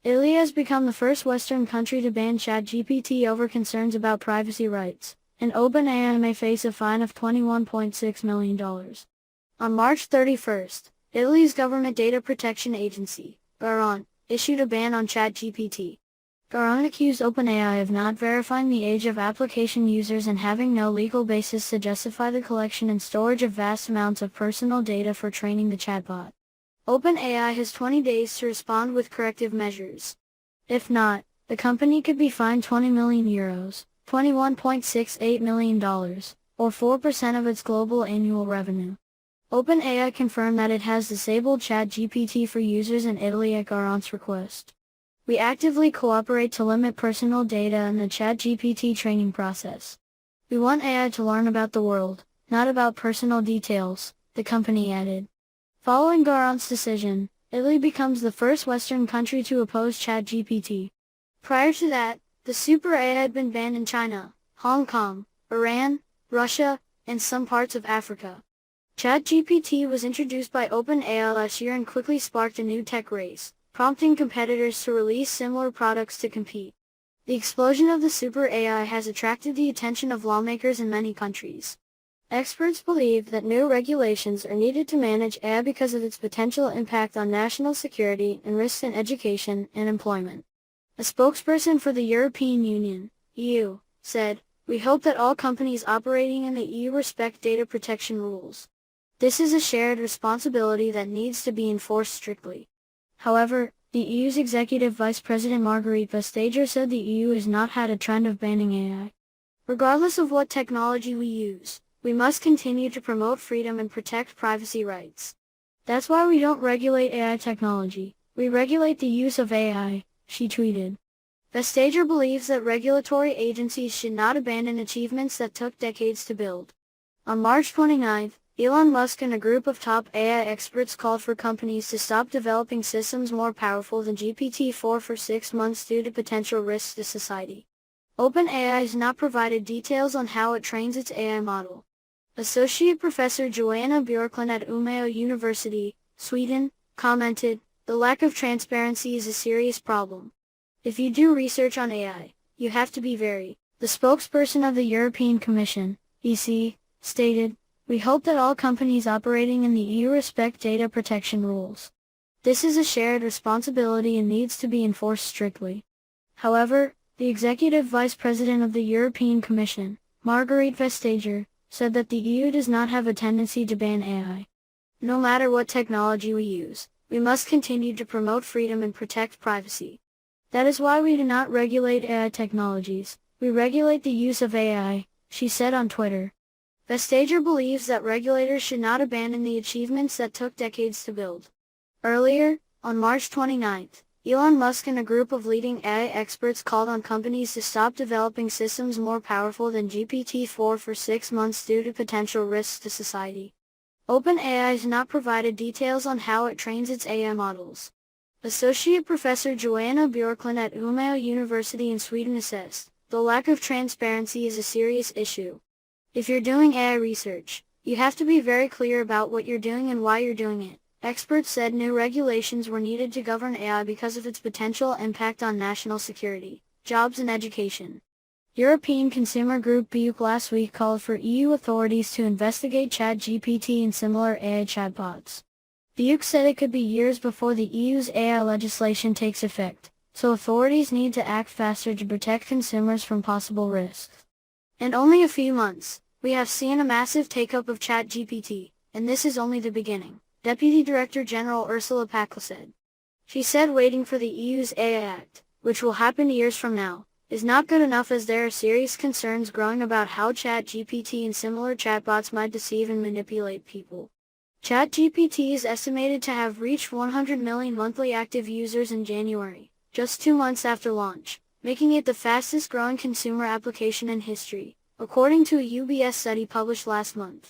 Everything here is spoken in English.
Italy has become the first Western country to ban ChatGPT over concerns about privacy rights, and OpenAI may face a fine of $21.6 million. On March 31st, Italy's government data protection agency, GARON, issued a ban on ChatGPT. GARON accused OpenAI of not verifying the age of application users and having no legal basis to justify the collection and storage of vast amounts of personal data for training the chatbot. OpenAI has 20 days to respond with corrective measures. If not, the company could be fined €20 million, $21.68 million, or 4% of its global annual revenue. OpenAI confirmed that it has disabled ChatGPT for users in Italy at GARON's request. We actively cooperate to limit personal data in the ChatGPT training process. We want AI to learn about the world, not about personal details, the company added. Following GARON's decision, Italy becomes the first Western country to oppose ChatGPT. Prior to that, the super AI had been banned in China, Hong Kong, Iran, Russia, and some parts of Africa. ChatGPT was introduced by OpenAI last year and quickly sparked a new tech race, prompting competitors to release similar products to compete. The explosion of the super AI has attracted the attention of lawmakers in many countries. Experts believe that new regulations are needed to manage AI because of its potential impact on national security and risks in education and employment. A spokesperson for the European Union, EU, said, "We hope that all companies operating in the EU respect data protection rules. This is a shared responsibility that needs to be enforced strictly." However, the EU's Executive Vice President Margrethe Vestager said the EU has not had a trend of banning AI. Regardless of what technology we use, we must continue to promote freedom and protect privacy rights. That's why we don't regulate AI technology, we regulate the use of AI, she tweeted. Vestager believes that regulatory agencies should not abandon achievements that took decades to build. On March 29, Elon Musk and a group of top AI experts called for companies to stop developing systems more powerful than GPT-4 for 6 months due to potential risks to society. OpenAI has not provided details on how it trains its AI model. Associate Professor Joanna Björklund at Umeå University, Sweden, commented, "The lack of transparency is a serious problem. If you do research on AI, you have to be very." The spokesperson of the European Commission, EC, stated, "We hope that all companies operating in the EU respect data protection rules. This is a shared responsibility and needs to be enforced strictly." However, the Executive Vice President of the European Commission, Margrethe Vestager, said that the EU does not have a tendency to ban AI. No matter what technology we use, we must continue to promote freedom and protect privacy. That is why we do not regulate AI technologies, we regulate the use of AI, she said on Twitter. Vestager believes that regulators should not abandon the achievements that took decades to build. Earlier, on March 29, Elon Musk and a group of leading AI experts called on companies to stop developing systems more powerful than GPT-4 for 6 months due to potential risks to society. OpenAI has not provided details on how it trains its AI models. Associate Professor Joanna Björklund at Umeå University in Sweden assessed, "The lack of transparency is a serious issue. If you're doing AI research, you have to be very clear about what you're doing and why you're doing it." Experts said new regulations were needed to govern AI because of its potential impact on national security, jobs and education. European consumer group BUK last week called for EU authorities to investigate ChatGPT and similar AI chatbots. BUK said it could be years before the EU's AI legislation takes effect, so authorities need to act faster to protect consumers from possible risks. In only a few months, we have seen a massive take-up of ChatGPT, and this is only the beginning, Deputy Director General Ursula Packel said. She said waiting for the EU's AI Act, which will happen years from now, is not good enough as there are serious concerns growing about how ChatGPT and similar chatbots might deceive and manipulate people. ChatGPT is estimated to have reached 100 million monthly active users in January, just 2 months after launch, making it the fastest growing consumer application in history, according to a UBS study published last month.